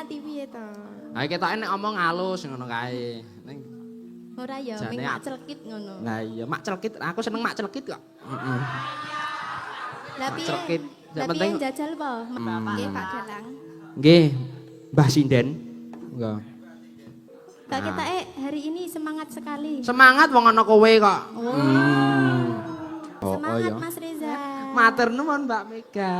niati piye to? Ha ketoke nek omong halus ngono kae. Ning Ora ya, Jane ming mak celkit ngono. Lah iya mak celkit, aku seneng mak celkit kok. Heeh. Lah piye? Celkit. Lah Yang penting piye jajal po? Nggih Pak Dalang. nggih, Mbah Sinden. Enggak. Kak ketoke hari ini semangat sekali. Semangat wong ana kowe kok. Oh, Semangat iya. Mas Reza. Matur nuwun Mbak Mega.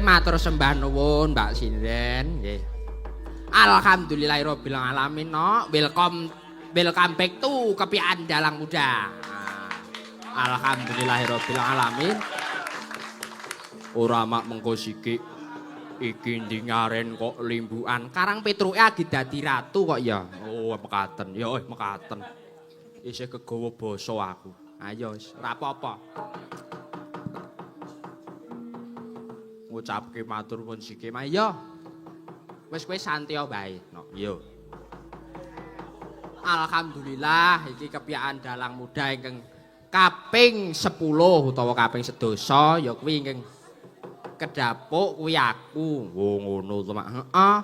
Matur sembah nuwun Mbak Sinden nggih. Alhamdulillahirabbil alamin no. Welcome back to Kepian Dalang Muda. Alhamdulillahirabbil alamin. Ora mak mengko sikik iki ndingaren kok limbukan. Karang Petruke agi dadi ratu kok ya. Oh mekaten. Ya mekaten. Isih kegawa basa aku. Ayo wis ora apa-apa. Ngucapke matur nuwun siki mah ya. Wis kowe santia bae. No, yo. Alhamdulillah iki Kepian Dalang Muda ingkang kaping 10 utawa kaping 11 ya kuwi ingkang kedapuk kuwi aku. Oh ngono to mak. Heeh.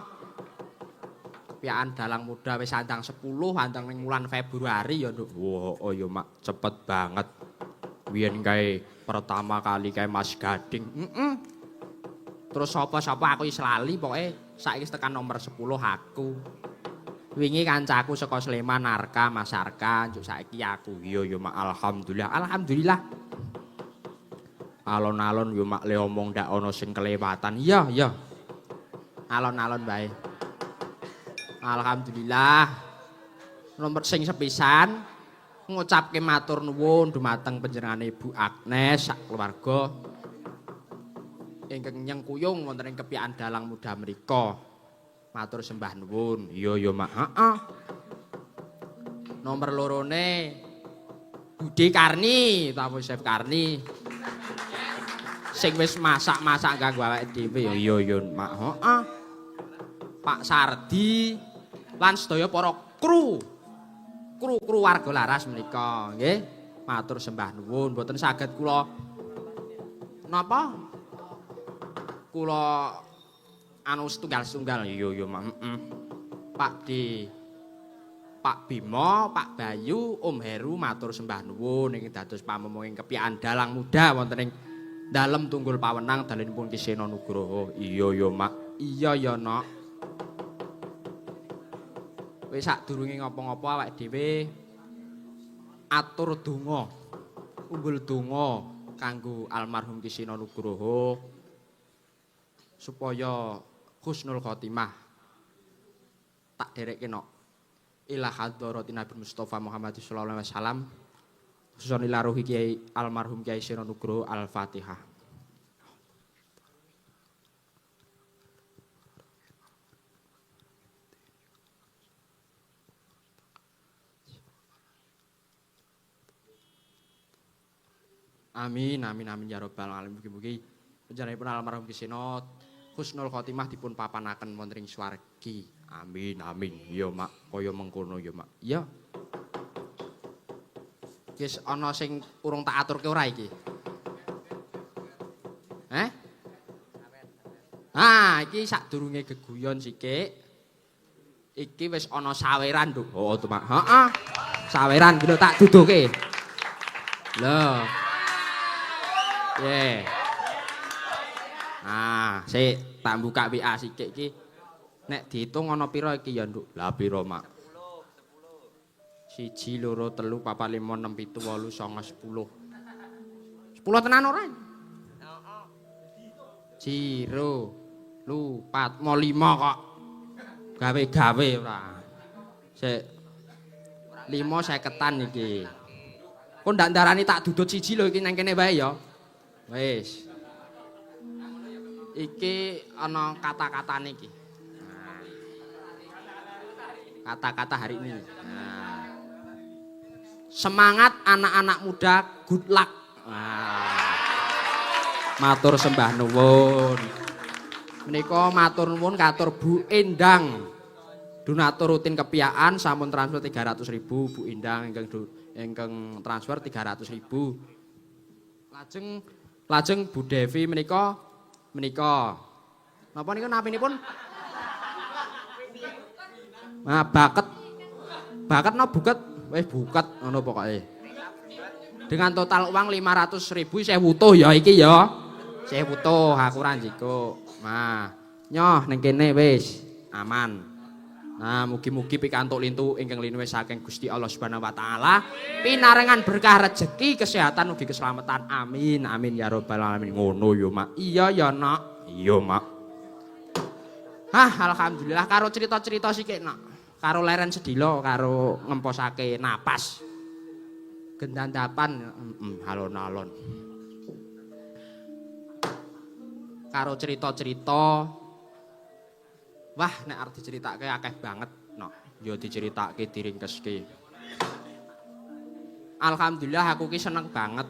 Kepian Dalang Muda wis andang 10 andang ning wulan Februari ya Nduk. Oh ya mak cepet banget. Biyen kae pertama kali kae Mas Gading. Terus sapa-sapa aku wis lali pokoke saiki tekan nomor 10 aku. Wingi kancaku saka Sleman Arka, Mas Arka, njuk saiki aku. Iya ya mak alhamdulillah. Alhamdulillah. Alon-alon yo mak le omong ndak ana sing kelewatan. Iya, iya. Alon-alon bae. Alhamdulillah. Nomor sing sepisan ngucapke matur nuwun dumateng panjenengane Ibu Agnes sak keluarga ingkang nyengkuyung wonten ing Kepian Dalang Muda mriku. Matur sembah nuwun. Iya ya mak. Heeh. Nomor lorone Budi Karni utawa Chef Karni. Sing wis masak-masak kanggo awake dhewe ya iya ya mak. Heeh. Pak Sardi lan sedaya para kru warga laras menika nggih matur sembah nuwun mboten saged kula napa kula anu setunggal iya Mak Pak Bima, Pak Bayu, Om Heru matur sembah nuwun ing dados pamemunging kepiyaan dalang muda wonten ing dalem tunggul pawenang dalenipun Ki Sena Nugroho. Iya ya Mak. Iya ya Nok. Wis sadurunge ngapa-ngapa awake dhewe atur donga. Unggul donga kanggo almarhum Ki Sena Nugroho supaya husnul khotimah. Tak derekke Nok. Ila hadratin Nabi Mustafa Muhammad sallallahu alaihi wasallam khususan ila ruhi Kiai almarhum Kiai Sena Nugroho Al-Fatihah. Amin amin amin ya rabbal alamin. Mugi-mugi panjenenganipun almarhum Ki Sena husnul khotimah dipun papanaken wonten ing swargi. Amin amin. Ya Mak, kaya mengkono ya Mak. Ya. Wis ana sing urung tak aturke ora iki? Iki sadurunge geguyon sithik. Iki wis ana saweran, Nduk. Oh, to Mak. Heeh. Saweran iki lho tak duduke. Lho. Ye. Sik tak buka WA sithik iki. Nek diitung ana pira iki ya, Nduk? Lah pira, Mak? 1 2 3 4 5 6 7 8 9 10. 10 tenan ora? Heeh. 0 4 mau 5 kok. Gawe-gawe ora. Sik 5 50-an iki. Kok ndak ndarani tak dudut 1 lho iki nang kene wae ya. Wis. Iki ana kata-katane iki. Kata-kata hari ini. Semangat anak-anak muda, good luck. Matur sembah nuwun. Menika matur nuwun katur Bu Endang. Donatur rutin kepiyaan sampun transfer 300.000 Bu Endang ingkang transfer 300.000. Lajeng Bu Devi menika napa niku napinipun? Baket no buket, buket ngono pokoke. Dengan total uang 500.000 saya butuh ya iki ya. Saya butuh aku ra njiko. Nyoh ning kene wis aman. Mugi-mugi pikantuk lintu ingkang linuwih saking Gusti Allah Subhanahu wa taala, pinarengan berkah rezeki, kesehatan ugi keselamatan. Amin amin ya rabbal alamin. Ngono yo Mak. Iya ya Nak. Iya Mak. Alhamdulillah karo cerita-cerita sithik Nak. Karo leren sedilo, karo ngemposake napas. Gendandapan alon-alon. Karo cerita-cerita. Wah, nek arep diceritake akeh banget, no. Ya diceritake diringkeske. Alhamdulillah aku ki seneng banget.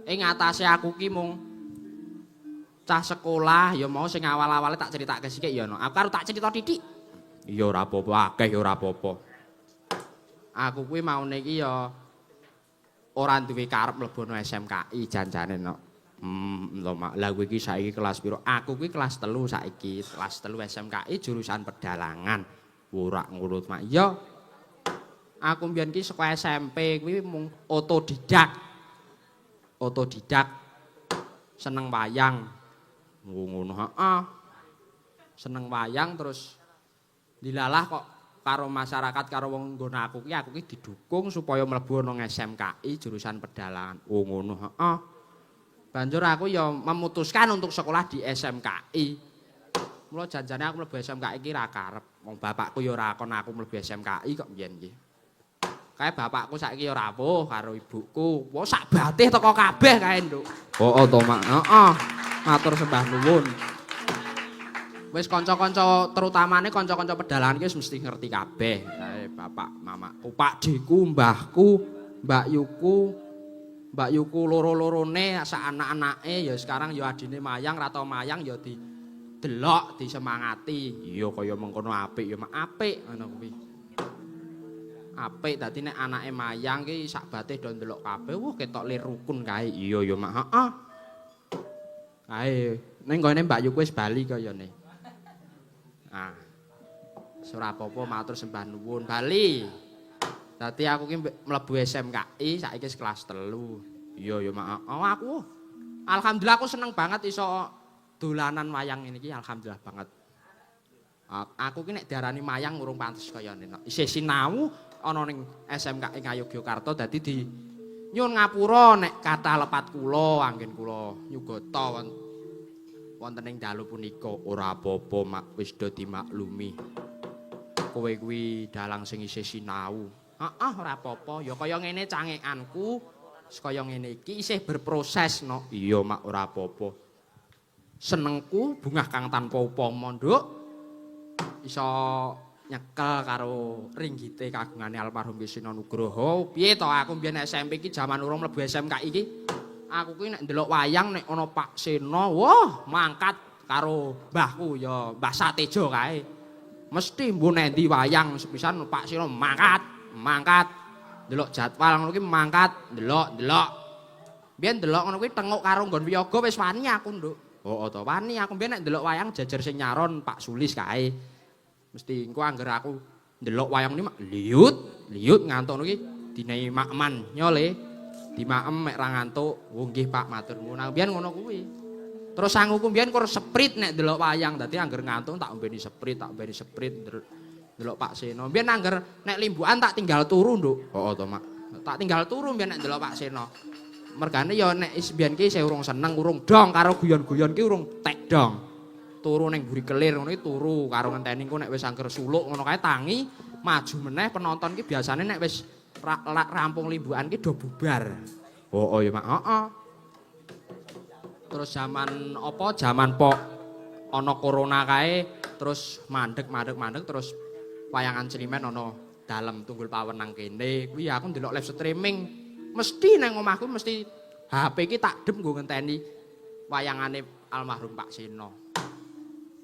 Ing atase aku ki mung cah sekolah, ya mau sing awal-awale tak ceritake sithik ya no. Aku karo tak cerita titik. Iya ora apa-apa, akeh ya ora apa-apa. Aku kuwi maune iki ya ora duwe karep mlebu SMKI janjane no. Lho Mak, lha kowe iki saiki kelas piro? Aku kuwi kelas 3 saiki, kelas 3 SMKI jurusan pedalangan. Ora ngono Mak. Ya. Aku mbiyen ki saka SMP kuwi mung otodidak. Seneng wayang. Ngono, heeh. Seneng wayang terus dilalah kok karo masyarakat karo wong nggon aku ki didukung supaya mlebu nang SMKI jurusan pedalangan. Oh ngono, heeh. Banjur aku ya memutuskan untuk sekolah di SMKI. Mula janjane aku mlebu SMKI ki ra karep. Wong bapakku ya ora kon aku mlebu SMKI kok mbiyen ki. Kae bapakku saiki ya rawuh karo ibuku. Wah sak batih teko kabeh kae, Nduk. Oh to Mak. Heeh. Matur sembah nuwun. Wis kanca-kanca terutamane kanca-kanca pedalangan ki wis mesti ngerti kabeh. Kae bapak, mamaku, Pak Diku, mbahku, Mbak Yuku loro-lorone sak anak-anake ya sekarang ya adine mayang ra tau mayang ya delok disemangati. Iya kaya mengkono apik ya mak apik ngono kuwi. Apik dadi nek anake mayang ki sak batih do ndelok kabeh wah ketok le rukun kae. Iya ya mak heeh. Kae ning gone Mbak Yu wis bali kayane. Ah. Ora apa-apa matur sembah nuwun bali. Dadi aku ki mlebu SMKI saiki kelas 3. Iya ya mak. Oh aku alhamdulillah aku seneng banget iso dolanan wayang ini ki alhamdulillah banget. Aku ki nek diarani mayang urung pantes kaya ngene. Isih sinau ana ning SMKI Ngayogyakarta dadi di nyun ngapura nek kathah lepat kula anggen kula nyugata wonten ing dalu punika ora apa-apa mak wis do dimaklumi. Kowe kuwi dalang sing isih sinau. Heeh ora apa-apa ya kaya ngene cangekanku kaya ngene iki isih berproses no. Iya mak ora apa-apa. Senengku bungah kang tanpa upama nduk iso nyekel karo ringgite kagungane almarhum Kisina Nugroho. Piye to aku mbiyen SMP iki jaman urung mlebu SMKI iki aku ki nek ndelok wayang nek ana Pak Sena wah mangkat karo mbahku ya Mbah Satejo kae. Mesti mbok nek ndi wayang sepisan Pak Sena mangkat ndelok jadwal ngono ki mangkat ndelok. Mbiyen ndelok ngono kuwi tenguk karo nggon wiyaga wis wani aku nduk. Oh to wani aku mbiyen nek ndelok wayang jajar sing nyaron Pak Sulis kae. Mesti engko angger aku ndelok wayang ni mak liut ngantuk ngono ki dinehi makman nyole. Di maem mek ra ngantuk. Oh nggih Pak matur nuwun. Mbiyen ngono kuwi. Terus sanguku mbiyen kur seprit nek ndelok wayang. Dadi angger ngantuk tak ombeni seprit ndelok Pak Sena. Mbiyen angger nek limbukan tak tinggal turu nduk. Oh to mak. Tak tinggal turu mbiyen nek ndelok Pak Sena. Mergane ya nek mbiyen ki isih urung seneng, urung dong karo guyon-guyon ki urung tek dong. Turu ning mburi kelir ngono iki turu karo ngenteni engko nek wis angger suluk ngono kae tangi maju meneh penonton ki biasane nek wis rampung limbukan ki do bubar. Oh ya mak heeh. Terus zaman apa zaman pok ana corona kae terus mandeg terus wayangan Celimen ana dalem Tunggul Pawenang kene kuwi aku ndelok live streaming mesti nang omahku mesti HP ki tak dem nggo ngenteni wayangane almarhum Pak Sena.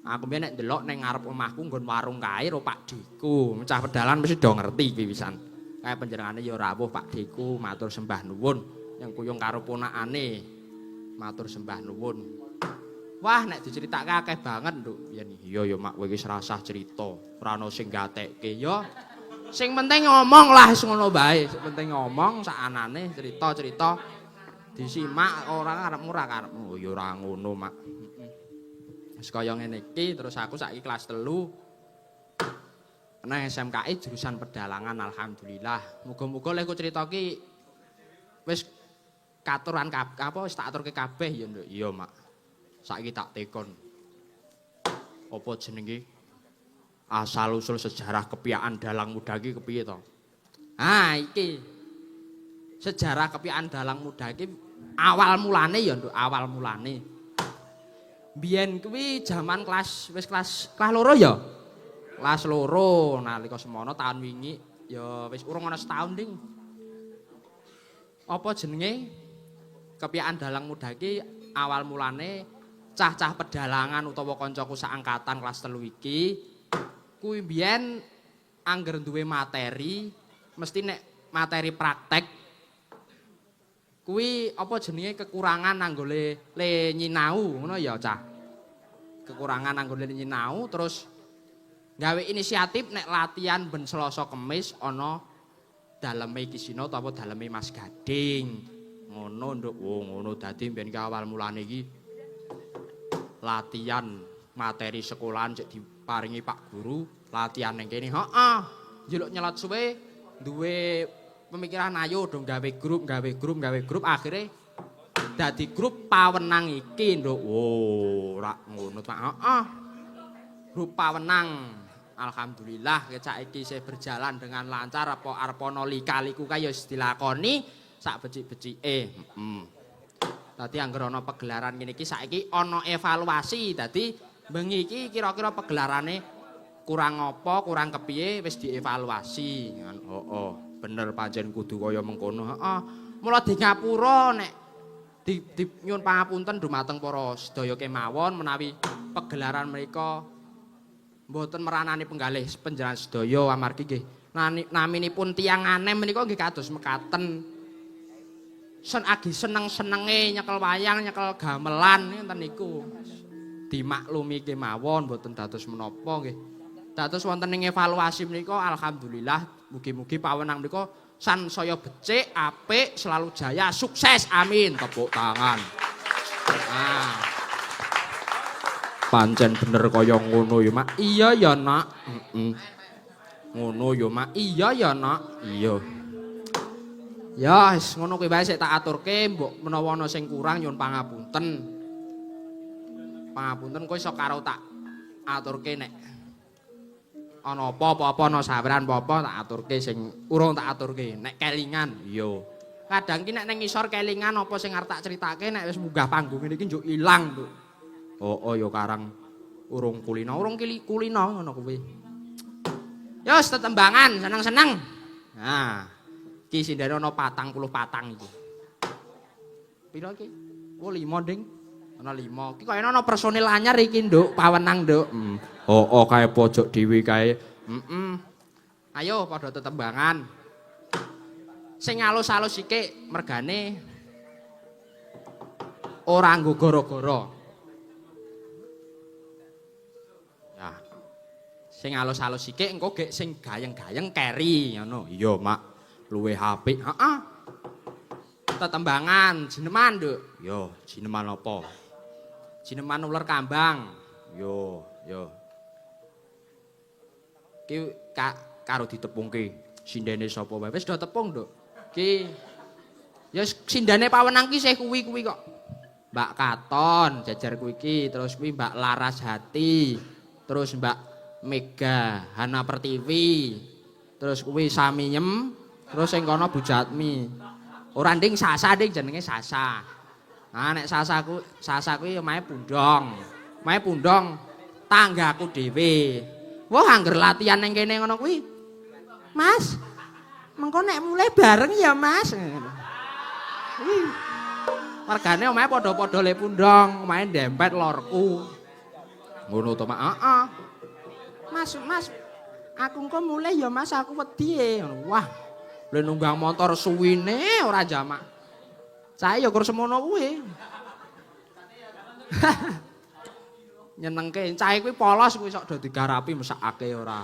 Aku mbiyen nek ndelok ning ngarep omahku nggon warung kae karo Pak Diku. Mencah pedalan mesti do ngerti kuwi pisan. Kae panjenengane ya rawuh Pak Diku, matur sembah nuwun. Yang kuyung karo ponakane. Matur sembah nuwun. Wah nek diceritake akeh banget, Nduk. Yen iya ya mak kowe wis rasah cerita. Ora ono sing gatekke ya. Sing penting ngomong lah wis ngono bae. Sing penting ngomong sakanane cerita-cerita disimak ora karepmu ora karepmu. Ya ora ngono, Mak. Wis kaya ngene iki terus aku saiki kelas 3 nang SMKI jurusan pedalangan alhamdulillah. Muga-muga lek cerita ki wis katuran apa wis tak aturke kabeh ya Nduk. Iya, Mak. Saiki tak tekon. Apa jenenge? Asal usul sejarah kepiaan dalang muda iki kepiye to? Ah, iki. Sejarah kepiaan dalang muda iki awal mulane ya Nduk, awal mulane. Biyen kuwi jaman kelas 2 ya. Kelas 2 nalika semono tahun wingi ya wis urung ana setahun ding. Apa jenenge? Kepiaan dalang muda iki awal mulane cah-cah pedalangan utawa kancaku sak angkatan kelas 3 iki kuwi biyen angger duwe materi mesti nek materi praktek kuwi apa jenenge kekurangan anggo le nyinau ngono ya cah. Kekurangan anggo le nyinau terus gawe inisiatif nek latihan ben Selasa Kemis ana daleme Kisina utawa daleme Mas Gading. Ngono Nduk. Oh ngono dadi mbiyen ki awal mulane iki latihan materi sekolahan cek diparingi Pak Guru, latihan ning kene. Heeh. Njeluk nyelat suwe duwe pemikiran ayo dong gawe grup akhirnya dadi grup Pawenang iki Nduk. Oh, ora ngono Pak. Heeh. Grup Pawenang. Alhamdulillah saiki isih berjalan dengan lancar apa arep ana lika-liku kae ya wis dilakoni sak becik-becike. Dadi anggere ana pegelaran ngene iki saiki ana evaluasi. Dadi bengi iki kira-kira pegelarane kurang apa, kurang kepiye wis dievaluasi. Heeh. Bener pancen kudu kaya mengkono. Heeh. Mula di ngapura nek di nyuwun pangapunten dumateng para sedaya kemawon menawi pegelaran menika mboten meranani penggalih panjenengan sedaya amargi nggih naminipun tiyang anem menika nggih kados mekaten. Seneng-senenge nyekel wayang, nyekel gamelan ngenten niku. Dimaklumi kemawon mboten dados menapa nggih. Dados wonten ing evaluasi menika alhamdulillah mugi-mugi pawenang menika sansaya becik, apik, selalu jaya, sukses. Amin. Tepuk tangan. Nah. Pancen bener kaya ngono ya, Mak. Iya ya, Nak. Ngono ya, Mak. Iya ya, Nak. Iya. Ya, wis ngono kuwi wae sik tak aturke, mbok menawa ana sing kurang nyuwun pangapunten. Pangapunten kowe iso karo tak aturke nek ana apa-apa ana saweran apa-apa tak aturke sing urung tak aturke. Nek kelingan, iya. Kadang ki nek ning ngisor kelingan apa sing arep tak critake nek wis munggah panggung iki njuk ilang, Nduk. Oh, ya karang urung kulino ngono kuwi. Ya wis tetembangan, seneng-seneng. Nah, iki sindene ana 44 iki. Pira iki? Oh 5, Ding. Ana 5. Iki kaya ana personil anyar iki, Nduk, pawenang, Nduk. Oh, kae pojok dhewe kae. Ayo padha tetembangan. Sing alus-alus iki mergane ora nggo gara-gara. Ya. Sing alus-alus iki engko gek sing gayeng-gayeng keri ngono. Iya, Mak. Luwih apik. Heeh. Tetembangan jineman, Nduk. Yo, jineman apa? Jineman uler kambang. Yo. Ki karo ditepungke. Sindene sapa wae wis do tepung, Nduk. Ki ya sindane pawenang ki sih kuwi kok. Mbak Katon jajar kuwi iki, terus kuwi Mbak Laras Hati, terus Mbak Mega Hana Pertiwi, terus kuwi Samiyem, terus sing kono Bu Jatmi. Ora nding Sasa nding jenenge Sasa. Nah nek Sasa kuwi omahe Pundong. Omahe Pundong tanggaku dhewe. Wah angger latihan ning kene ngono kuwi. Mas, mengko nek mulai bareng ya, Mas. Margane omahe padha-padha le Pundong, omahe ndempet lorku. Ngono to, Mak. Heeh. Mas, aku engko mulai ya, Mas, aku wedi e. Wah, le nunggang motor suwine ora jamak. Cah ya kur semono kuwi. Nyenengke, cah kuwi polos kuwi sok do digarapi mesakake ora.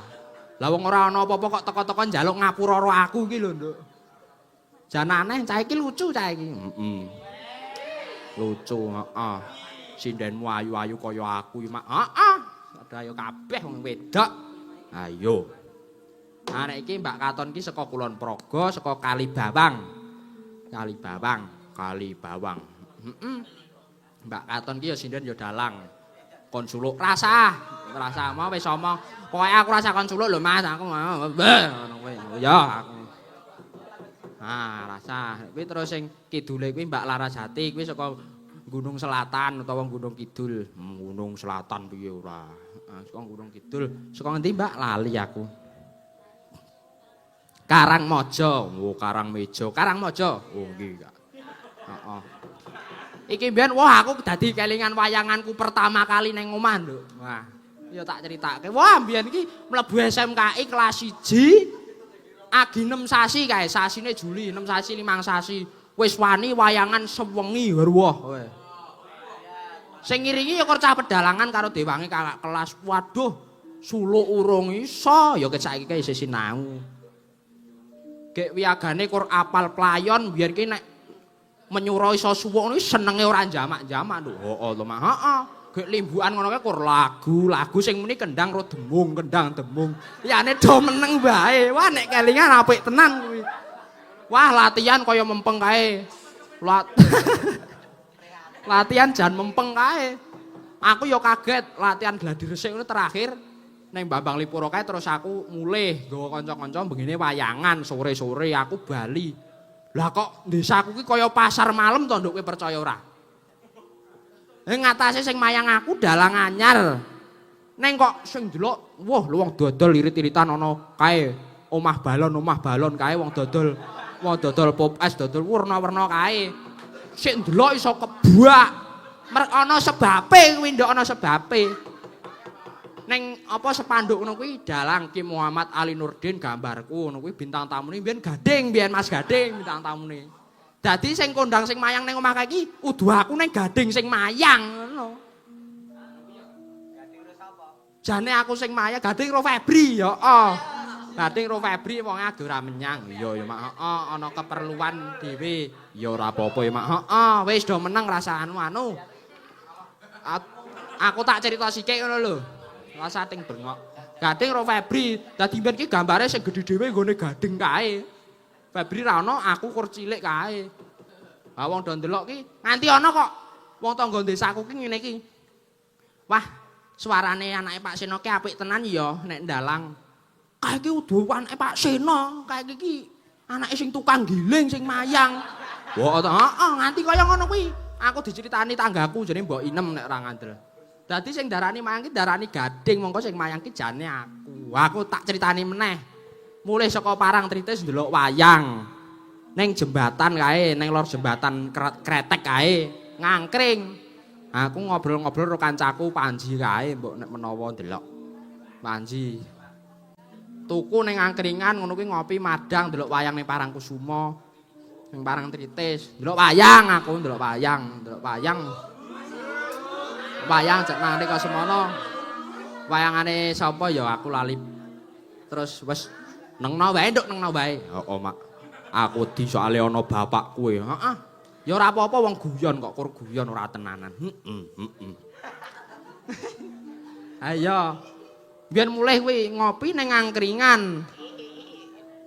Lah wong ora ana apa-apa kok teko-teko njaluk ngapura karo aku iki lho, Nduk. Jan aneh cah iki lucu cah iki. Lucu, heeh. Sindenmu ayu-ayu kaya aku iki, Mak. Heeh. Padha ayo kabeh wong wedok. Ayo. Nah nek iki Mbak Katon iki saka Kulon Progo, saka Kalibawang. Kalibawang. Mbak Katon iki ya sinden ya dalang. Konsuluk rasa mau wis omong. Pokoke aku rasa konsuluk lho Mas, aku ngono kuwi. Ya aku. Nah, rasa. Kuwi terus sing kidule kuwi Mbak Larasati kuwi saka Gunung Selatan utawa Gunung Kidul. Gunung Selatan piye ora. Saka Gunung Kidul. Saka ngendi Mbak? Lali aku. Karangmojo. Oh, Karangmejo. Karangmojo. Oh, nggih, Kak. Heeh. Iki mbiyen wah aku dadi kelingan wayanganku pertama kali ning omah, Nduk. Wah, ya tak critake. Wah, mbiyen iki mlebu SMKI kelas 1. Agi 6 sasi kae, sasine Juli, 6 sasi 5 sasi. Wis wani wayangan sewengi weruh. Sing ngiringi ya kerca pedalangan karo Dewangi kakak kelas. Waduh, suluk urung iso, ya ket saiki kae isih sinau. Gek wiyagane kur apal playon biyen ki nek menyuruh iso suwuk niku senenge ora jamak-jamak lho. Heeh to, Mak. Heeh. Gek limbukan ngono kae kur lagu sing muni kendang ro demung. Liyane do meneng bae. Wah nek kelingan apik tenan kuwi. Wah latihan kaya mempeng kae. Latihan jan mempeng kae. Aku ya kaget latihan gladi resik ngono terakhir ning Bambang Lipuro kae terus aku mulih nggawa kanca-kanca begini wayangan sore-sore aku bali. Lah kok desaku ki kaya pasar malam to Nduk kowe percaya ora? Ngatasi sing mayang aku dalang anyar. Neng kok sing delok wah lu wong dodol irit-iritan ana kae omah balon kae wong dodol pop es dodol warna-warna kae. Sik ndelok iso kebak. Ana sebabe kuwi nduk ana sebabe. Ning apa sepanduk ngono kuwi dalang Ki Muhammad Ali Nurdin gambarku ngono kuwi bintang tamune mbiyen Gading mbiyen Mas Gading bintang tamune. Dadi sing kondang sing mayang ning omah iki kudu aku ning Gading sing mayang ngono. Jane aku sing mayang Gading ro Febri ya. Gading ro Febri wong age ora menyang. Iya ya Mak, heeh ana keperluan dhewe. Ya ora apa-apa ya Mak, heeh wis do meneng rasane anu. Aku tak cerita sithik ngono lho. Rasa ting bengok. Gading ro Febri, dadi mbiyen ki gambare sing gedhe dhewe nggone Gading kae. Febri ra ono, aku kur cilik kae. Ha wong do ndelok ki nganti ana kok wong tangga desaku ki ngene iki. Wah, suarane anake Pak Seno ki apik tenan ya nek ndalang. Kae iki udu anake Pak Seno, kae iki anake sing tukang giling sing mayang. Wah, heeh nganti kaya ngono kuwi. Aku diceritani tanggaku jenenge Mbok Inem nek ora ngandel. Dadi sing darani mayang ki darani Gading, mongko sing mayang ki jane aku. Aku tak critani meneh. Mulih saka Parangtritis ndelok wayang. Ning jembatan kae, ning lor jembatan kretek kae, ngangkring. Aku ngobrol-ngobrol karo kancaku Panji kae, mbok nek menawa ndelok. Panji. Tuku ning angkringan ngono kuwi ngopi madang ndelok wayang ning Parangkusuma. Ning Parangtritis, ndelok wayang aku, ndelok wayang. Wayang cek nang kok semono. Wayangane sapa ya aku lali. Terus wis nengno wae nduk nengno wae. Heeh Mak. Aku di soalé ana bapakku e. Heeh. Ya ora apa-apa wong guyon kok kur guyon ora tenanan. Ayo. Biyen mulih kuwi ngopi ning angkringan.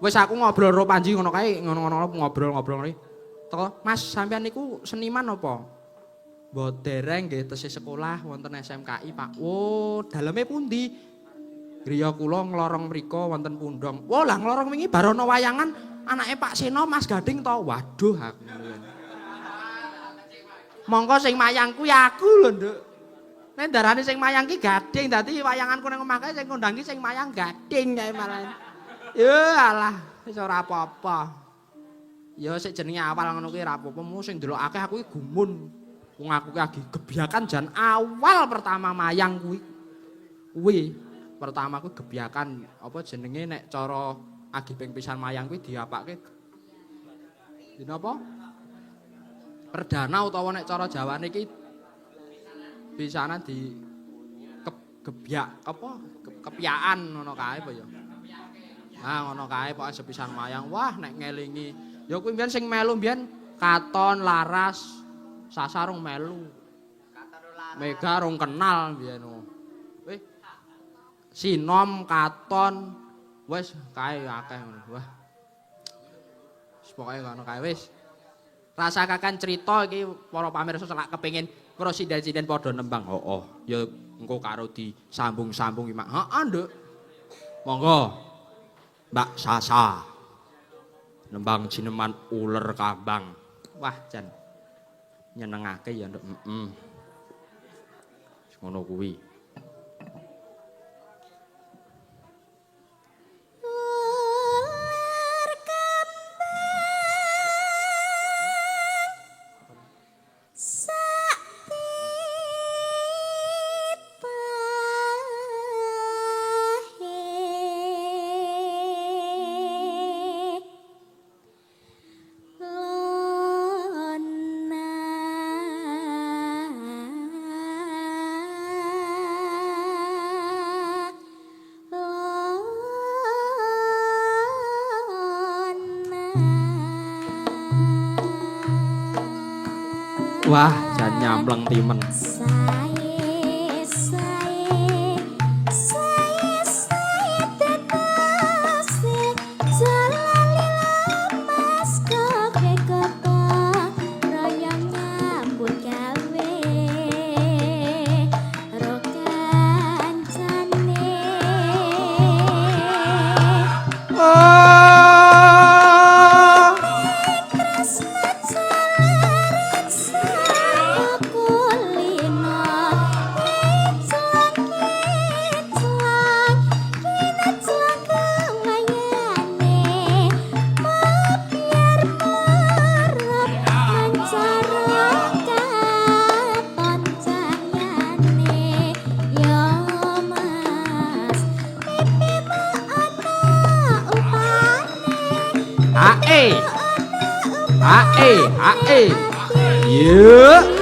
Wis aku ngobrol karo Panji ngono kae, ngono-ngono ngobrol-ngobrol ngene. Teko, Mas, sampean niku seniman apa? Mbok dereng nggih tesih sekolah wonten SMKI, Pak. Oh, daleme pundi? Griya kula nglorong mriko wonten Pundong. Wah, lah nglorong wingi bar ana wayangan anake Pak Seno, Mas Gading to. Waduh, aku. Mongko sing mayang kuwi aku lho, Nduk. Nek darane sing mayang ki Gading, dadi wayanganku ning omah kae sing ngundang ki sing mayang Gading kae malah. Ya alah, wis ora apa-apa. Ya sik jenenge awal ngono kuwi ora apa-apa, mung sing ndelok akeh aku ki gumun. Wong aku ki lagi gebyakan jan awal pertama mayang kuwi. Kuwi pertama kuwi gebyakan apa jenenge nek cara agi ping pisan mayang kuwi diapake dina apa? Perdana utawa nek cara Jawane iki pisanan di gebyak apa? Kepyaan ngono kae apa ya? Nah ngono kae pokoke sepisan mayang. Wah nek ngelingi ya kuwi mbiyen sing melu mbiyen Katon, Laras, Sasarung melu. Mega rung kenal mbiyen. Wih. Sinom, Katon, wis kae akeh ngono. Wah. Wis pokoke ngono kae wis. Rasakaken crita iki para pamirsa selak kepengin presiden-presiden padha nembang. Heeh. Ya engko karo disambung-sambung iki, Mak. Heeh, Nduk. Monggo. Mbak Sasa nembang jineman uler kambang. Wah jan nyenengake ya Nduk. Ngono kuwi. Wah, jan nyampleng timen. hae. Hae, hae. Yuk.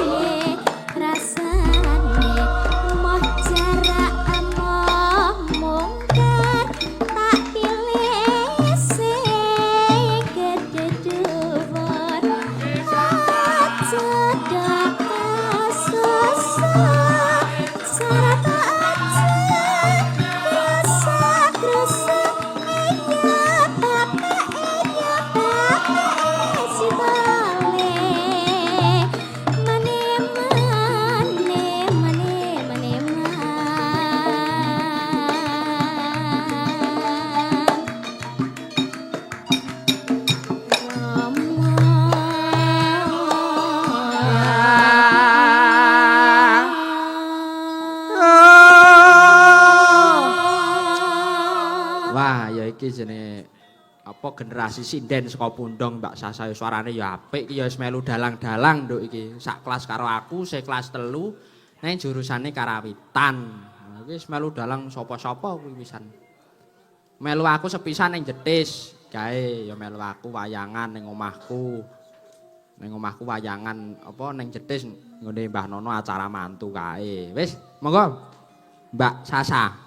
Wah, ya iki jenenge apa generasi sinden saka Pundong Mbak Sasa suarane ya apik iki ya wis melu dalang-dalang nduk iki. Sak kelas karo aku, sing kelas 3 nang jurusane karawitan. Nah, iki wis melu dalang sapa-sapa kuwi pisan. Melu aku sepisan ning Jetis, gawe ya melu aku wayangan ning omahku. Ning omahku wayangan apa ning Jetis nggone Mbah Nono acara mantu kae. Wis, monggo Mbak Sasa.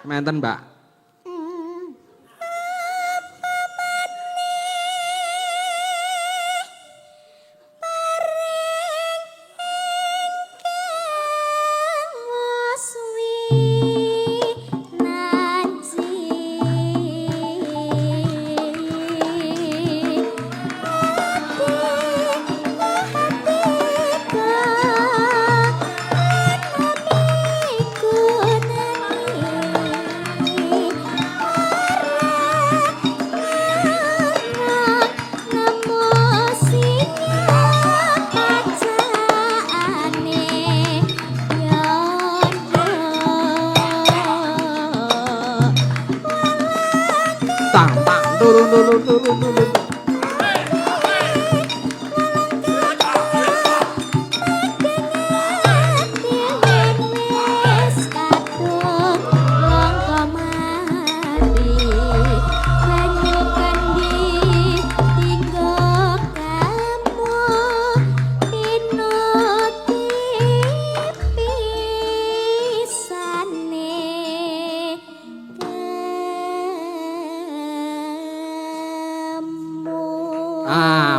Menten, Mbak.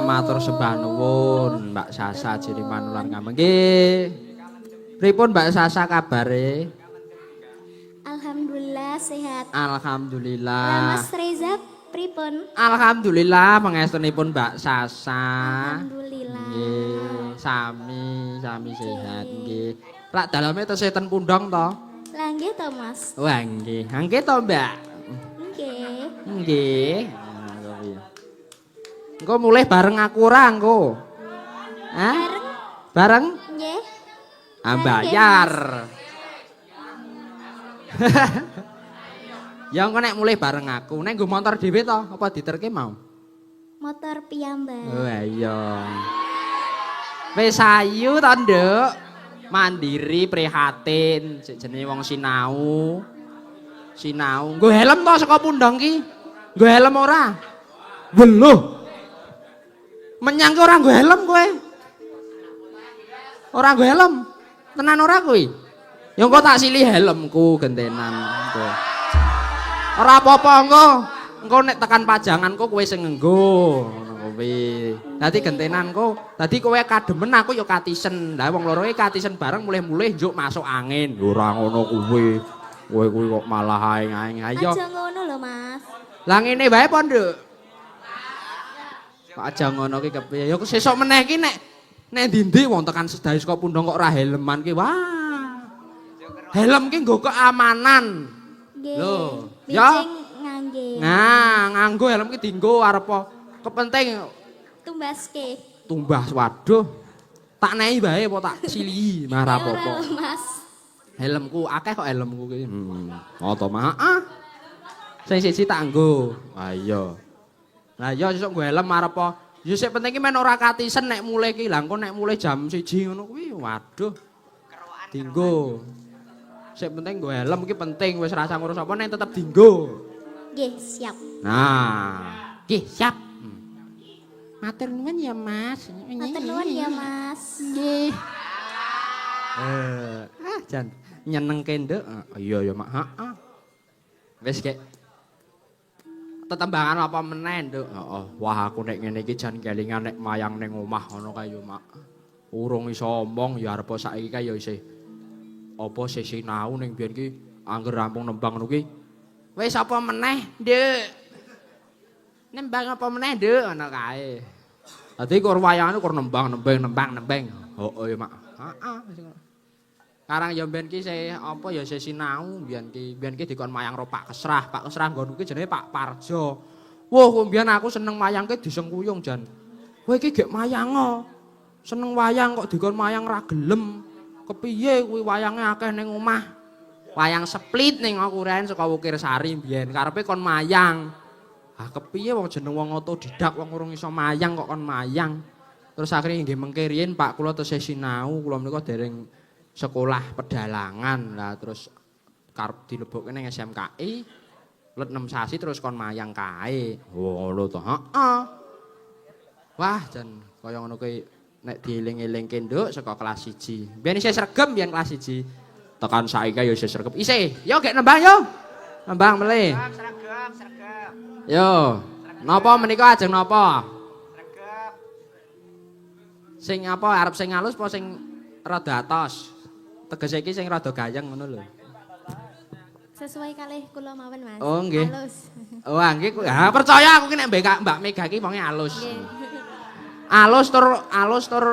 Matur sembah nuwun Mbak Sasa Jiri Manulan Kameng. Nggih. Pripun Mbak Sasa kabare? Alhamdulillah sehat. Alhamdulillah. Mas Reza pripun? Alhamdulillah pangestunipun Mbak Sasa. Alhamdulillah. Nggih, sami sehat nggih. Lak daleme tesih ten Pundong to? Lah nggih to, Mas. Wah nggih. Nggih to, Mbak? Nggih. Nggih. Engko mulih bareng aku ora engko. Hah? Bareng? Nggih. Bayar. Ya engko nek mulih bareng aku, nek nggo motor dhewe to, apa diterke mau? Motor piyambak. Oh iya. Wis ayu to, Nduk. Mandiri prihatin, sik jenenge wong sinau. Sinau. Nggo helm to saka Pundong ki? Nggo helm ora? Weluh. Menyang ki ora nggo helm kowe. Ora nggo helm. Tenan ora kowe? Ya engko tak silih helmku gentenan engko. Ora apa-apa engko. Engko nek tekan pajanganku kowe sing ngenggo ngono kuwi. Dadi gentenan engko. Dadi kowe kademen aku ya katisen. Lah wong loro iki katisen bareng mulih-mulih njuk masuk angin. Ora ngono kuwi. Kowe kuwi kok malah aing-aing. Ayo. Aja ngono lho, Mas. Lah ngene wae po, Nduk. Kok aja ngono ki kepiye? Ya sesuk meneh ki nek ndi-ndi wong tekan sedaya saka Pundong kok ora helman ki. Wah. Helm ki nggo keamanan. Nggih. Lho, ya. Ngangge. Nah, nganggo helm ki dienggo arep kepenting Tumbaske. tumbas. Waduh. Tak nehi wae apa tak silihi marah apa-apa. Ora, Mas. Helmku akeh kok helmku ki. Oto mah. Sing siji tak nggo. Ah iya. Lah ya sesuk nggo helm arep apa? Ya sik penting ki men ora katisen nek mulih ki. Lah engko nek mulih jam 1 ngono kuwi waduh. Dienggo. Sik penting nggo helm ki penting wis rasa ngurus apa nek tetep dienggo. Nggih, siap. Nah, nggih siap. Matur nuwun ya Mas. Matur nuwun ya Mas. Nggih. Jan nyenengke nduk. Iya ya Mak. Heeh. Wis kek. Tetembangan apa meneh nduk? Heeh. Wah aku nek ngene iki jan kelingan nek mayang ning omah ngono kae ya Mak. Urung iso omong ya arep saiki kae ya isih apa sih sinau ning biyen ki angger rampung nembang ngono ki. Wis apa meneh, Nduk? Nembang apa meneh, Nduk? Ngono kae. Dadi kur wayangane kur nembang. Heeh ya Mak. Heeh. Karang ya mbiyen ki apa ya sinau mbiyen ki dikon mayang ro Pak Kesrah. Pak Kesrah nggonku ki jenenge Pak Parjo. Wah, mbiyen aku seneng mayangke disengkuyung jan. Kowe iki gek mayang seneng wayang kok dikon mayang ra gelem. Kepiye kuwi wayange akeh ning omah. Wayang split ning aku ren saka Wukir Sari mbiyen karepe kon mayang. Ah kepiye wong jeneng wong otodidak wong urung iso mayang kok kon mayang. Terus akhirnya nggih mengke riyen Pak kula tesih sinau, kula menika dereng sekolah pedalangan lah terus karep dilebokke ning SMKI let 6 sasi terus kon mayang kae. Oh ngono to. Heeh. Wah jan kaya ngono kuwi nek dieling-elingke nduk saka kelas 1. Biyen isih sregep biyen kelas 1. Tekan saiki ya isih sregep. Isih, yo gek nembang yo. Nembang melih. Sregep. Yo. Napa menika ajeng napa? Sregep. Sing apa arep sing halus apa sing rada atos? Tegese iki sing rada gayeng ngono lho. Sesuai kalih kula mawon Mas. Oh nggih. Halus. Wah nggih percaya aku ki nek Mbak Mega iki wonge halus. Nggih. Alus tur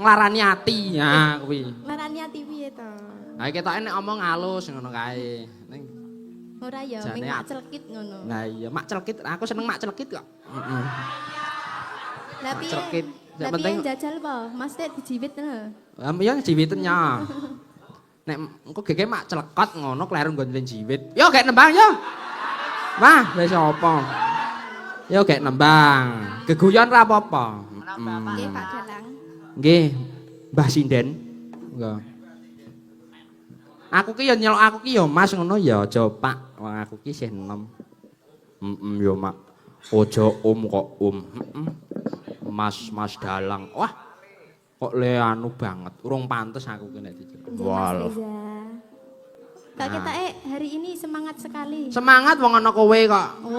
nglarani ati. Nah kuwi. Larani ati piye to? Ha ketoke nek omong halus ngono kae. Ning Ora ya, Jane ming mak celkit ngono. Nah iya mak celkit. Aku seneng mak celkit kok. Heeh. Lah piye? Celkit. Yang Lah penting piye jajal po? Mas tek dijiwit lho. ya jiwiten nya. Nek engko gege mak celekot ngono kleru nggon jiwit. Yo gek nembang yo. Wah, wis apa? Yo gek nembang. Geguyon ra apa-apa. Nggih Pak Dalang. Nggih, Mbah Sinden. Nggih. Aku ki ya nyelok aku ki ya Mas ngono ya aja Pak. Wong aku ki isih enom. Ya Mak. Aja kok Mas Dalang. Wah. Kok le anu banget. Urung pantes aku ki nek diceluk. Walah. Kak ketake hari ini semangat sekali. Semangat wong ana kowe kok. Oh.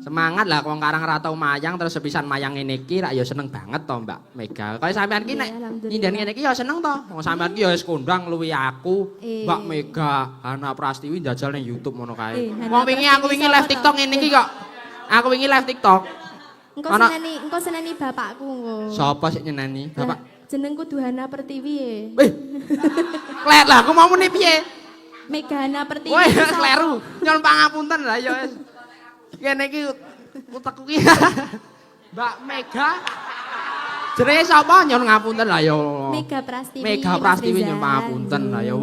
Semangat lah wong karang ra tau mayang terus sepisan mayang ngene iki rak ya seneng banget to Mbak Mega. Kaya sampean ki nek nyindan ngene iki ya seneng to. Wong sampean ki ya wis kondang luwi aku, Mbak Mega, Hana Prastiwi njajal ning YouTube ngono kae. Wong wingi aku wingi live TikTok ngene iki kok. Aku wingi live TikTok. Engko seneni bapakku engko. Sapa sik nyeneni? Bapak. Jenengku Duhana Pertiwi. Klet lah aku mau muni piye? Megana Pertiwi. Woi, kleru. Nyuwun pangapunten lah ya wis. Kene iki utekku ki. Mbak Mega. Jenenge sapa? Nyuwun ngapunten lah ya. Mega Prastiwi. Mega Prastiwi nyuwun pangapunten lah ya.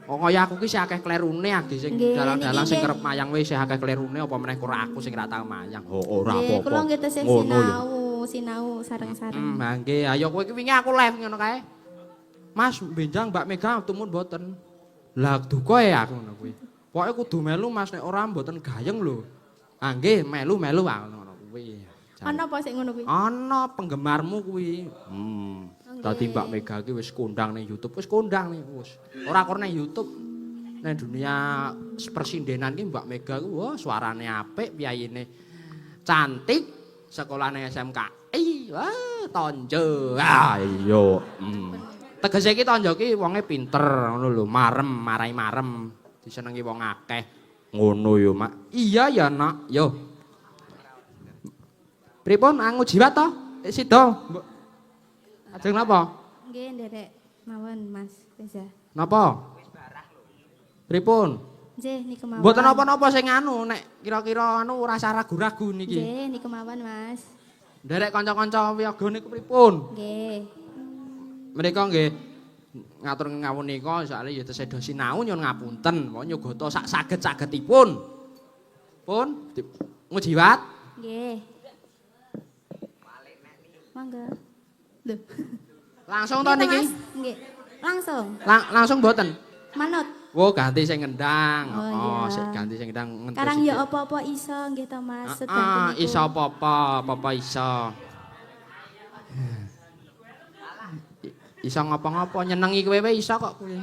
Kok kaya aku ki sing akeh klerune agi sing dalang-dalang sing kerep mayang wis sing akeh klerune apa meneh kura aku sing ra tau mayang. Ora apa-apa. Kula nggih tesih sinau sareng-sareng. Nggih, ayo kowe ki wingi aku live ngono kae. Mas, benjang Mbak Mega tumun mboten. Lah duka ya aku ngono kuwi. Pokoke kudu melu Mas nek ora mboten gayeng lho. Ah nggih, melu ngono kuwi. Ana apa sik ngono kuwi? Ana penggemarmu kuwi. Dadi Mbak Mega ki wis kondang ning YouTube, wis kondang nih wis. Ora kok ning YouTube. Ning dunia persindenan ki Mbak Mega ku wah suarane apik, piyayine cantik, sekolahane SMKI. Wah, tonjo. Ah iya. Tegese iki tonjo ki wonge pinter ngono lho, marai marem, disenengi wong akeh. Ngono yo, Mak. Iya ya, Nak. Yo. Pripun angu jiwat to? Sida. Ajeng napa? Nggih, nderek mawon Mas Reza. Napa? Pripun? Nggih, niku mawon. Mboten napa-napa sing anu nek kira-kira anu rasa ragu-ragu niki. Nggih, niku mawon Mas. Nderek kanca-kanca wiyaga niku pripun? Nggih. Menika nggih ngatur ngawunika soalé ya tesih do sinau nyuwun ngapunten, pokok nyogota sak saged-sagedipun. Pun ngujiwat? Nggih. Mangga. Lho. Langsung to niki? Nggih. Langsung. Langsung mboten? Manut. Wo ganti sing ngendang. Oh, iya. Sik ganti sing ngendang ngentes. Karang iki. ya apa-apa iso nggih to Mas. Heeh, Sedanten niku. iso apa-apa iso. Iso ngapa-ngapa nyenengi kowe wae iso kok kowe.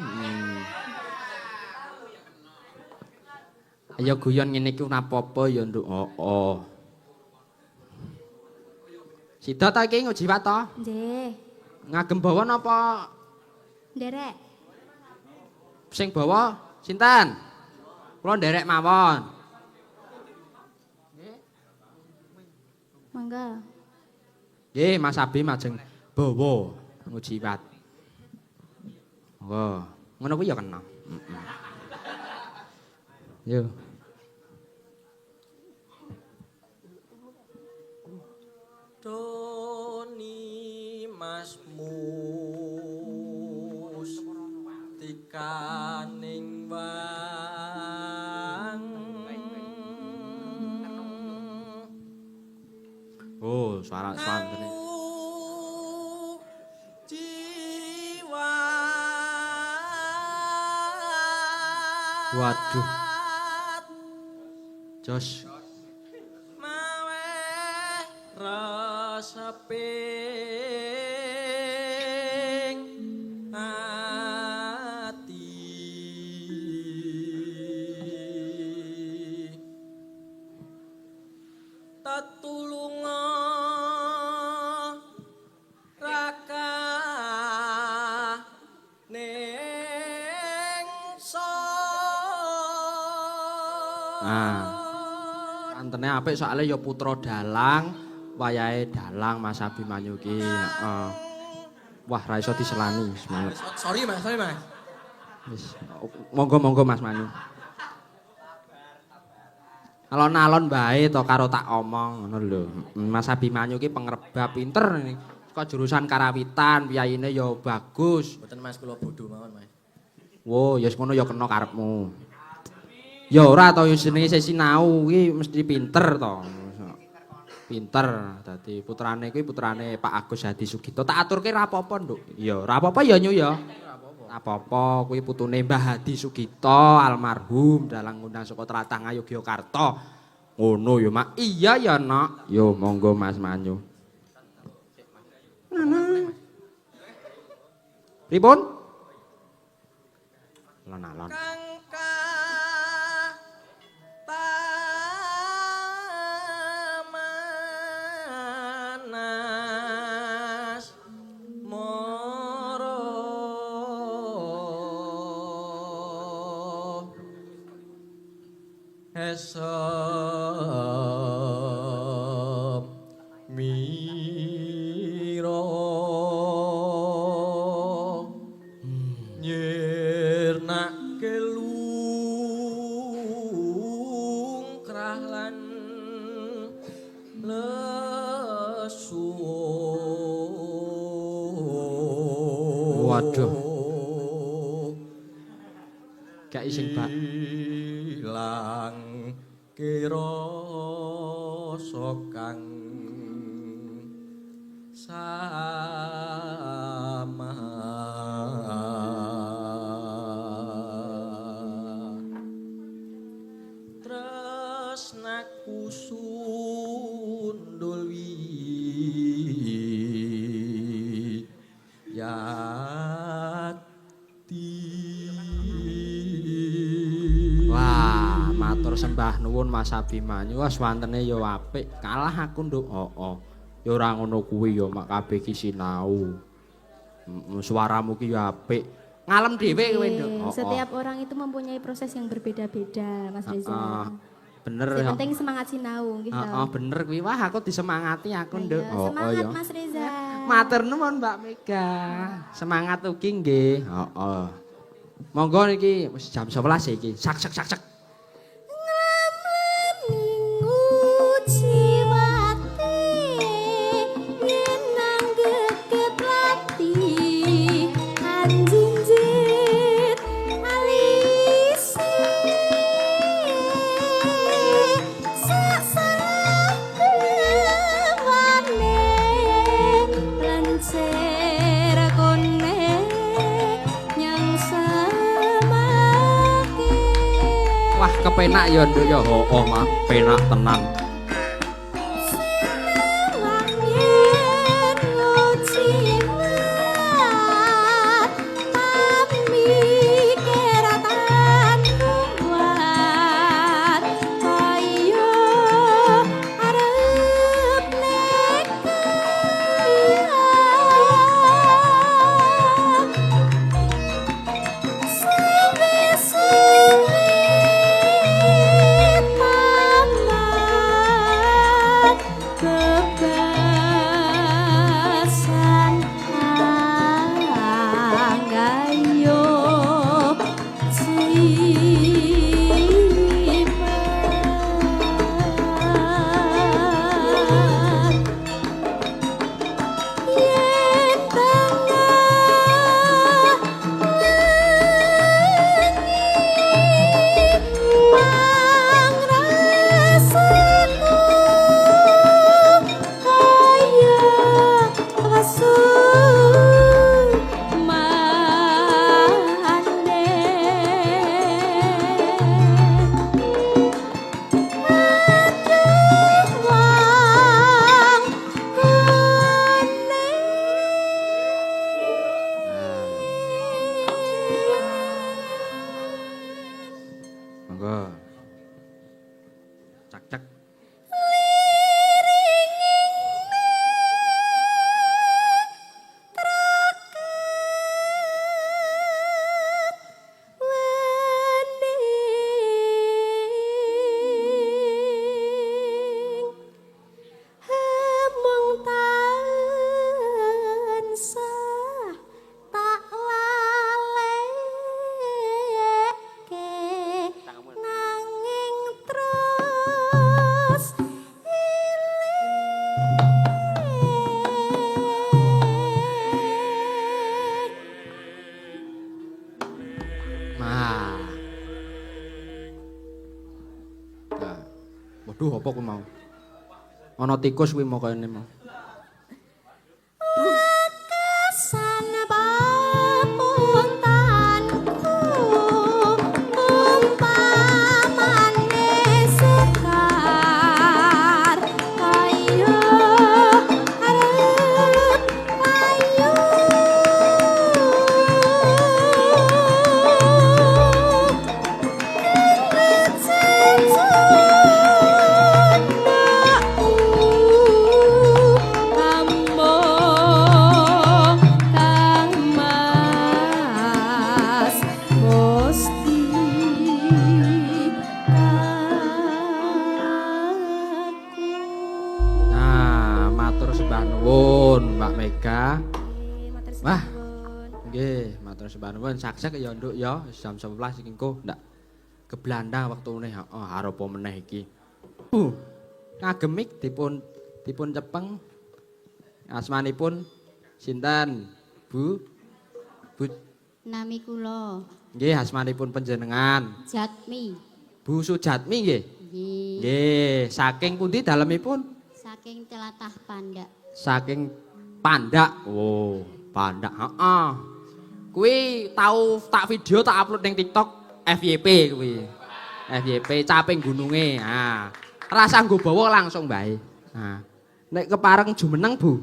Ayo guyon ngene iki napa-apa ya nduk. Sida ta iki ngujiwat to? Nggih. Ngagem bawa napa Nderek. sing bawa sinten? Kula nderek mawon. Mangga. Nggih, Mas Abi majeng bawa ngujiwat. Monggo. Ngono kuwi ya kena. Yo. Doni Masmus tikaning wang Oh, suara ini. jiwa Waduh. Jos. maweh reseping ati tetulunga raka ning Antene apik soalnya ya putra dalang, wayahe dalang Mas Abimanyu ki. Heeh. Wah, ra iso diselani semangat. Sorry mas. Wis, monggo Mas Manyu. Alon-alon bae to karo tak omong ngono lho. Mas Abimanyu ki pengrebab pinter ini. Kok jurusan karawitan, piyayine ya bagus. Mboten mas kula bodho mawon mas. Wo, ya ngono ya kena karepmu. Ya ora to jenenge sinau kuwi mesti pinter to. Pinter. Dadi putrane kuwi putrane Pak Agus Hadi Sugito. Tak aturke ra apa-apa, Nduk. Ya ora apa-apa ya Nyu ya. Apa-apa kuwi putune Mbah Hadi Sugito almarhum dalang ngundang saka Tlatah Ngayogyakarta. Ngono ya, Mak. Iya ya, Nak. Yo monggo Mas Manyu. Pripun? Alon-alon. Tamanas moro esem miro nyirnake lungkrah lan lesu. Waduh. Gak ising Pak. Ilang kira kang sama tresnaku sundul Wah, matur sembah nuwun Mas Abimanyu. Wes wantene ya apik. Kalah aku, Nduk. Ya ora ngono kuwi ya mak kabeh ki sinau. Suaramu ki ya apik. Ngalem dhewe kowe, Nduk. Setiap orang itu mempunyai proses yang berbeda-beda, Mas Reza. Bener Yang ya. penting semangat sinau gitu. Bener kuwi. Wah, aku disemangati aku, Nduk. Semangat Mas Reza. Matur nuwun Mbak Mega. Semangat ugi nggih. Monggo niki wis jam 11 iki. Sak. Wah, kepenak ya nduk ya. Oh, mak, penak tenan. Monggo. Cak-cak. Nah. Nah. Waduh, apa ku mau? Ana tikus kuwi mau kene mau. Mbak Mega. Wah, nggih, matur sembah nuwun. Saksek ya nduk ya, jam 11 iki engko ndak geblandang wektune. Heeh, arep apa meneh iki. Ngagemik dipun cepeng. Asmanipun sinten? Bu? Bu Nami kula nggih, asmanipun panjenengan? Jatmi. Bu Sujatmi nggih. Nggih. Nggih, saking pundi dalemipun? Saking Telatah Pandak. Saking Pandak. Oh, Pandak. Heeh. Kuwi tau tak video tak upload ning TikTok FYP kuwi. FYP caping gununge. Ha. Rasa nggo bawa langsung bae. Nah. Nek kepareng jumeneng, Bu.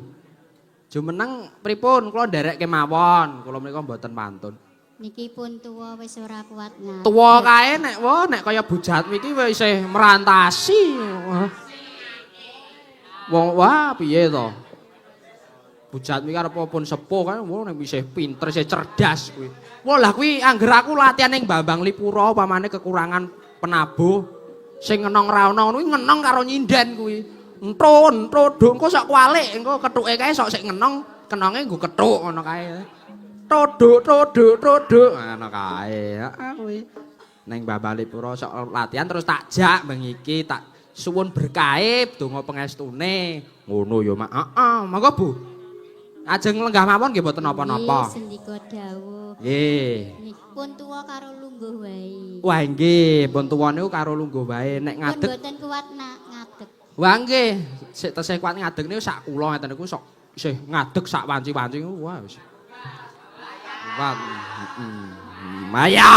Jumeneng pripun? Kula nderekke mawon. Kula menika mboten pantun. Niki pun tuwa wis ora kuat ngadeg. Tuwa kae nek kaya Bu Jatmi iki wis isih merantasi. Wong wah piye to? Bu Jatmi arep pun sepuh kan nek isih pinter, isih cerdas kuwi. Wah lah kuwi angger aku latihan ning Bambang Lipuro pamane kekurangan penabuh. Sing ngenong ra ono kuwi ngenong karo nyinden kuwi. Entun, todok engko sok kwalik, engko kethuke kae sok sik ngenong, kenonge nggo kethuk ngono kae. Todok ngono kae. Heeh kuwi. Ning Bambang Lipuro sok latihan terus tak jak mengiki tak suwun berkahe donga pangestune. Ngono ya, Mak. Heeh, monggo Bu. Ajeng lenggah mawon nggih mboten napa-napa. Nggih, sendika dawuh. Nggih. Nggih, pun tuwa karo lungguh wae. Wah nggih, pun tuwa niku karo lungguh wae nek Pun ngadeg. mboten kuat ngadeg. Wah nggih, sik tesih kuat ngadeg niku sak kula ngeten niku sok isih ngadeg sak wanci-wanci niku wah wis. Kuat. Maya.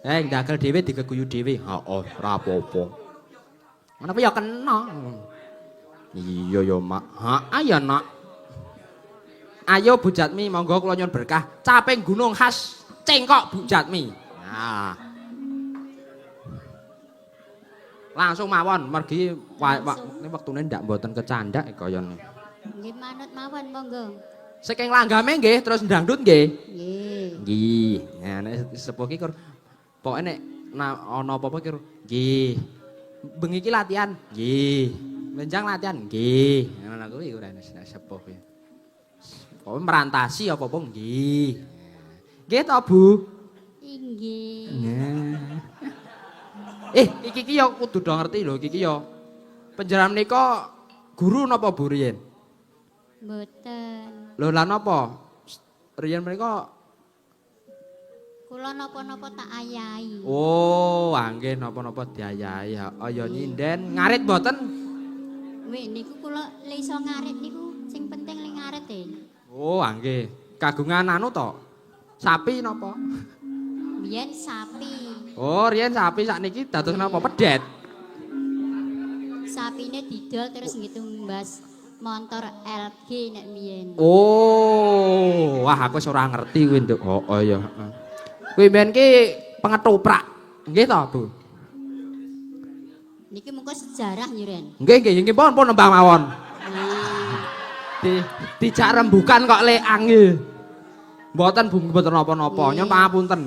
Ndagel dhewe digeguyu dhewe. Heeh, ora apa-apa. Menapa ya kena. Iya ya, Mak. Heeh ya, Nak. Ayo Bu Jatmi, monggo kula nyuwun berkah. Caping gunung khas Cengkok Bu Jatmi. Nah. Langsung mawon mergi ini wektune ndak mboten kecandak kaya niku. Nggih manut mawon monggo. Saking langgame nggih terus ndangdut nggih. Nggih. Nggih. Nah nek sepuh ki pokoke nek ana apa-apa ki nggih. Bengi ki latihan nggih. Menjang latihan nggih. Ngono kuwi ora sepuh kuwi. Pokoke merantasi apa-apa nggih. Nggih to, Bu? Inggih. Iki ki ya kudu do ngerti lho, iki ki ya. Panjenengan menika guru napa Bu riyen? Mboten. Lho lan napa? Riyen menika Kula napa-napa tak ayahi. oh, nggih napa-napa diayahi. Ya nyinden ngarit mboten? Wih niku kula le iso ngarit niku sing penting le ngarit e. Oh, nggih. Kagungan anu to? Sapi napa? Biyen sapi. Oh, riyen sapi sakniki dados napa pedet? Sapine didol terus ngitumbas motor LG nek biyen. Oh, wah aku wis ora ngerti kuwi nduk. Oh ya, heeh. Kuwi mbiyen ki pengetoprak. Nggih to, Bu? Niki mengko sejarah nyuren. Nggih pun nembang mawon. Dijak rembukan kok leang nggih. Mboten Bu, mboten napa-napa. Nyun pangapunten.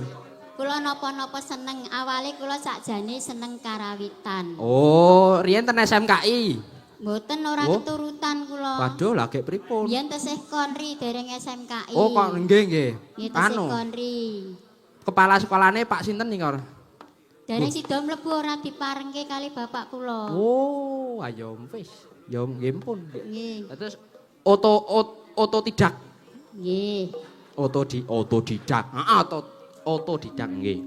Kula napa-napa seneng awale kula sakjane seneng karawitan. Oh, riyen ten SMKI. Mboten ora Oh. keturutan kula. Waduh, lha gek pripun? Biyen tesih konri dereng SMKI. Oh, kok nggih. Nggih tesih Anu, konri. kepala sekolahane Pak sinten nih kok? Dereng sida mlebu ora diparengke kali bapak kula. Oh, ayo wis. Ya nggih pun. Nggih. Terus otodidak. Nggih. Otodidak. Heeh, otodidak nggih.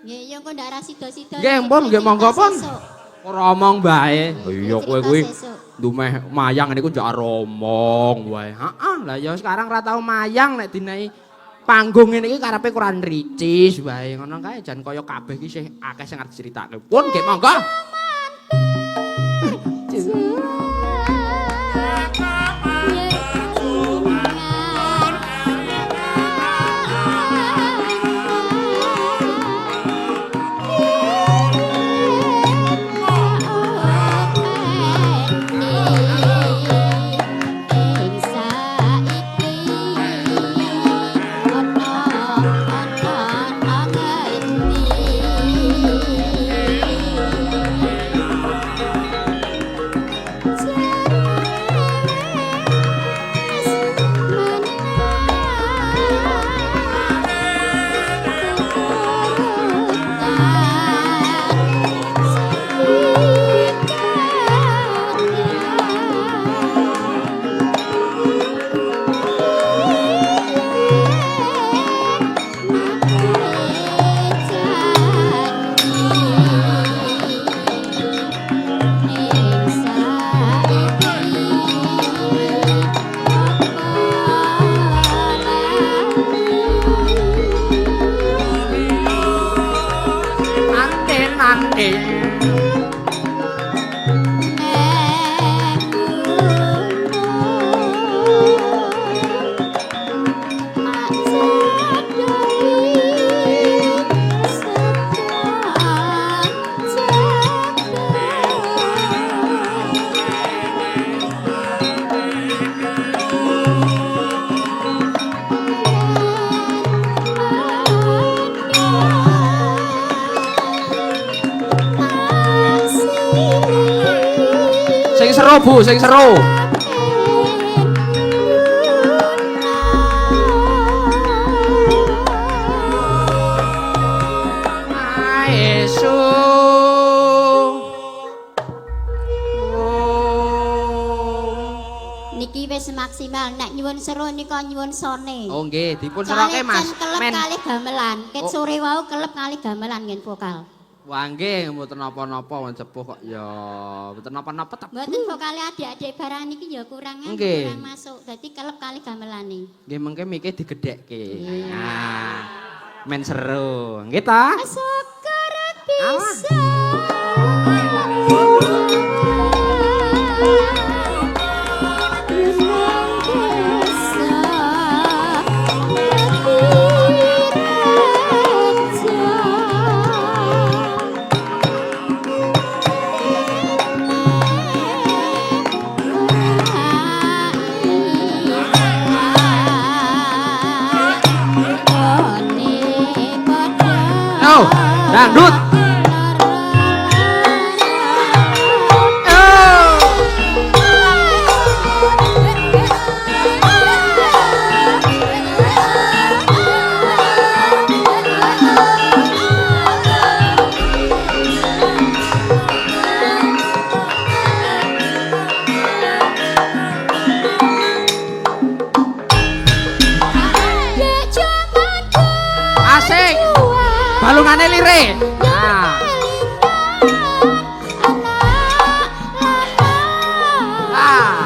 Nggih, ya kok ndak ra sida-sida. Nggih, pun nggih monggo pun. Sesuk. Ora omong bae. Iya kowe kuwi Sesuk. ndumeh mayang niku njak romong wae. Heeh, lah ya sekarang ra tau mayang nek dinehi panggung ngene iki karepe kurang ricis wae. Ngono kae jan kaya kabeh iki sing akeh sing arep critakne. Pun nggih monggo. Bu, sing seru. Maesu. Niki wis maksimal. Nek nyuwun seru nika nyuwun sone. Oh nggih, dipun seroke Mas. Kelep kali gamelan. Ket sore wau kelep kali gamelan ngen vokal. Wah nggih, mboten napa-napa wong sepuh kok ya mboten napa-napa tapi Mboten vokale adik-adik barang niki ya kurang nggih. kurang masuk. dadi kelep kali gamelane. Nggih mengke mike digedhekke. Nah. Men seru. Nggih ta? Sekar bisa. Oh, dangdut. Asik. Balungane lire. Nah. Ah.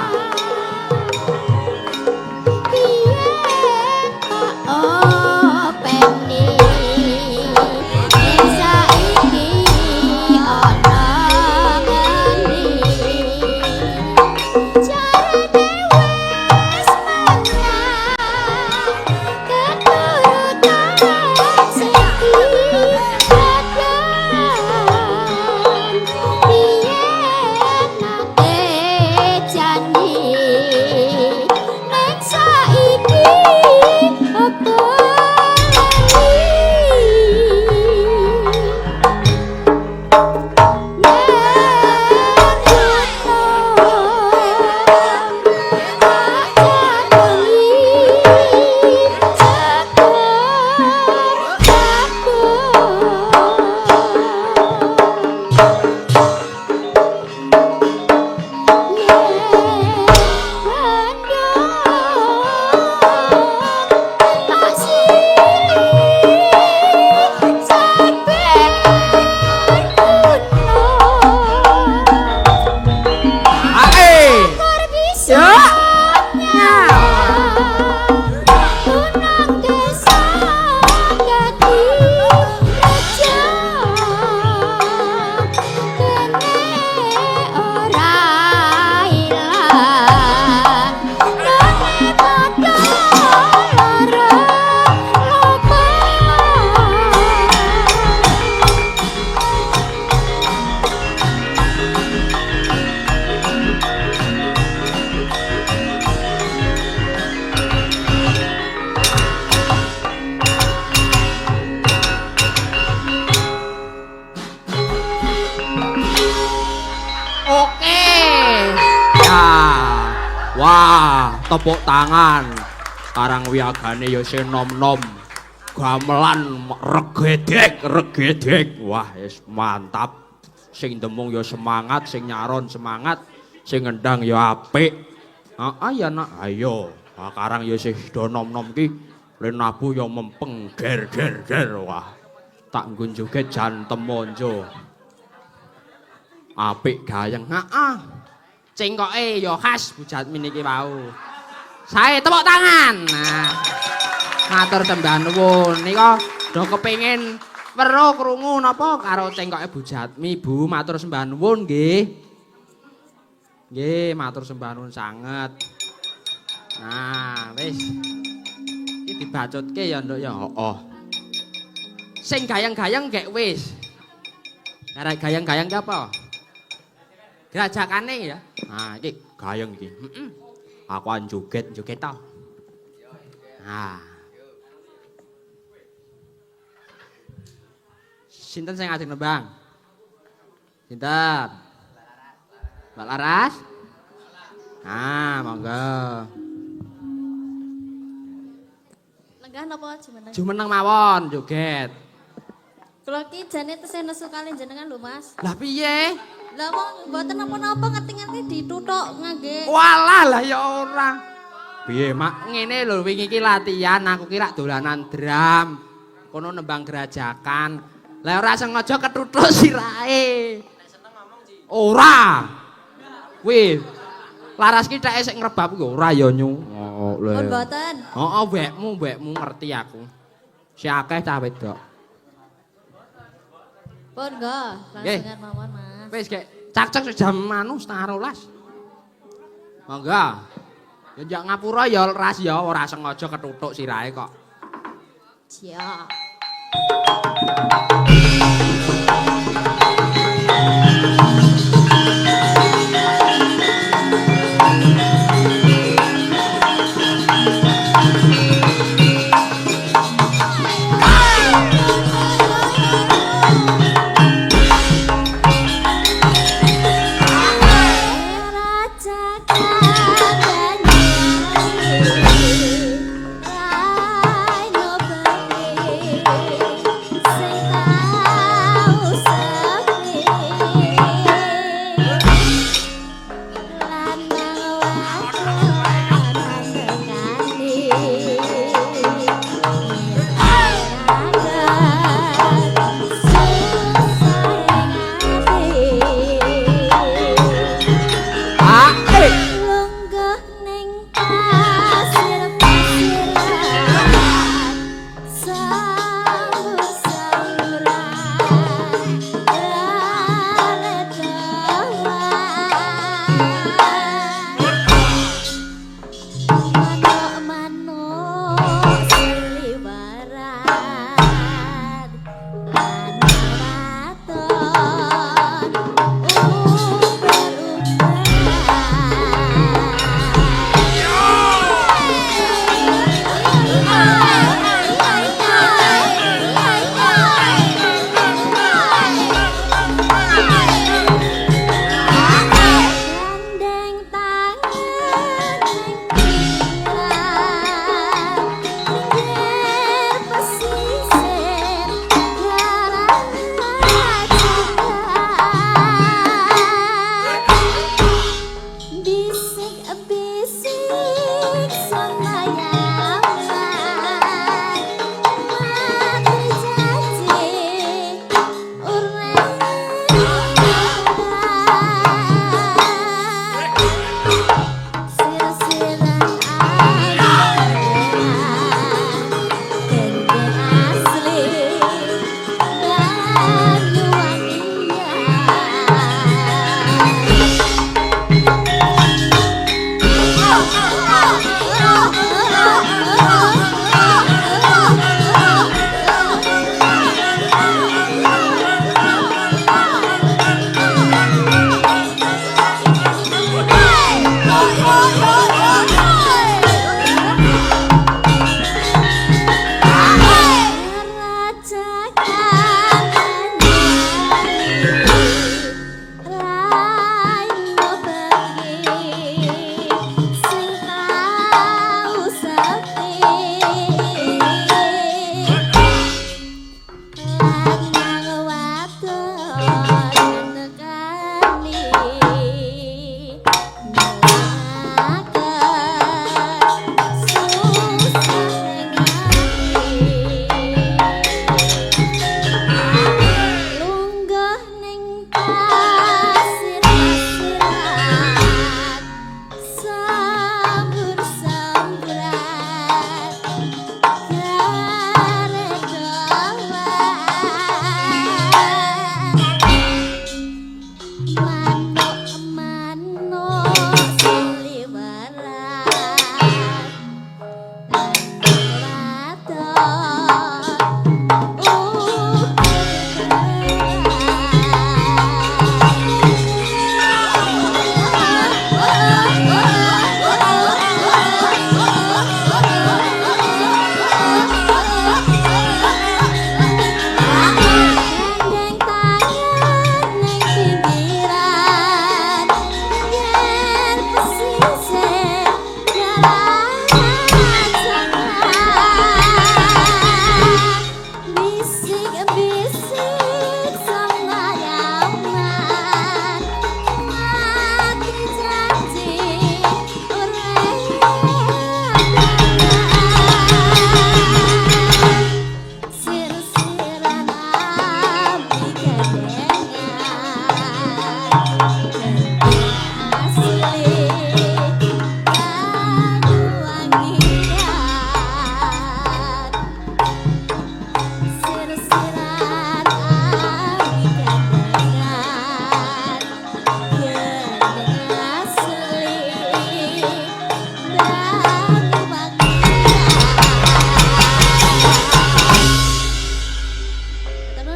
Wah, tepuk tangan. Karang wiyagane ya sing nom-nom. Gamelan regedek. Wah, wis mantap. Sing demung ya semangat, sing nyaron semangat, sing ngendang ya apik. Heeh ya nak, ayo. Karang ya sing do nom-nom ki lenabu ya mempeng ger. Wah. Tak nggon joget jantem monjo. Apik gayeng. Heeh. Cengkoke ya khas Bujatmin iki wau. Sae tepuk tangan. Nah. Matur sembah nuwun. Nika do kepengin weruh krungu napa karo cengkoke Bujatmi, Bu. Matur sembah nuwun nggih. Nggih, matur sembah nuwun sanget. Nah, wis. Iki dibacutke ya, Nduk ya. Heeh. Sing gayang-gayang gek wis. Karek gayang-gayang ki apa? Grajakane ya. Nah, iki gayeng iki. Heeh. Aku an joget to. Nah. Sinten sing ajeng nembang? Sinten? Mbak Laras? Ah, monggo. Lenggah napa jumeneng? Jumeneng mawon joget. Kula ki jane tesih nesu kali jenengan lho, Mas. Lah piye? Lah wong mboten napa-napa ngetingan ki dituthuk ngangge. Walah lah ya ora. Piye mak ngene lho wingi iki latihan aku kira dolanan drum. Kono nembang gerajakan. Lah ora sengaja ketuthuk sirahe. Nek seneng ngomong Ci. Ora. Kuwi Laras ki theke sik ngrebab yo ora ya nyu. Oh, Pun boten. Heeh, mbekmu ngerti aku. Si akeh cah wedok. Pun go. Nggih. Langsungan mawon, Mas. Wis gek cak-cak jam anu setengah 12. Monggo. Ya njak ngapura ya ras ya ora sengaja ketutuk sirahe kok. Siap. Sing tau sepi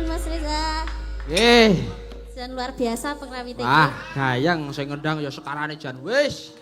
nuwun Mas Reza. Eh, Jan luar biasa pengrawit iki. wah, gayang sing ngendang ya sekarane jan wis.